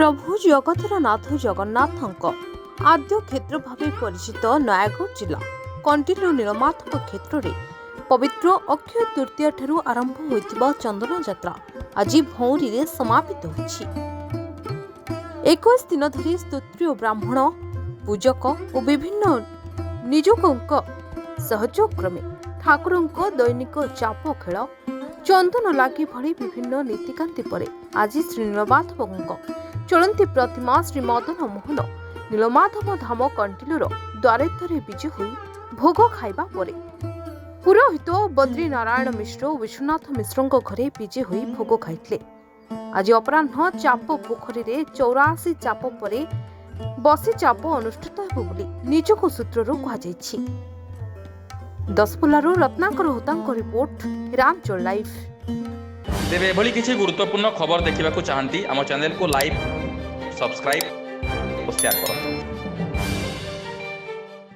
प्रभु जगतर नाथ जगन्नाथ आद्य क्षेत्र भाव परिचित नयागढ़ जिला कंटिलो नीलमाधव क्षेत्र में पवित्र अक्षय तृतीय ठारू आरंभ होइतिबा चंदन यात्रा आज भौरी रे समापित होछि। 21 दिन धरी स्तोत्रीय ब्राह्मण पूजक और विभिन्न नियोजक सहयोग क्रमे ठाकुरंक दैनिक चाप खेल चंदन लागि भली विभिन्न नीतिकांति परे आज श्री नीलमाधव चलती प्रतिमा श्री मदन मोहन नीलमाधव धाम कंटिलोर द्वारे द्वारे विजय होई भोग खाइबा परे पुरोहित बद्री नारायण मिश्र और विश्वनाथ मिश्र घरे विजय होई भोग खाइथिले। आज अपराह्न चाप पोखरी रे 84 चाप परे बसी चाप अनुष्ठित हेबो बोली निजोग सूत्ररू कहा जायछि। दसपल्लारू रत्नाकर होतांक रिपोर्ट रामचल लाइव। तेरे एभली किसी गुरुत्वपूर्ण खबर देखा चाहती आम चैनल को लाइक सब्सक्राइब और शेयर करो।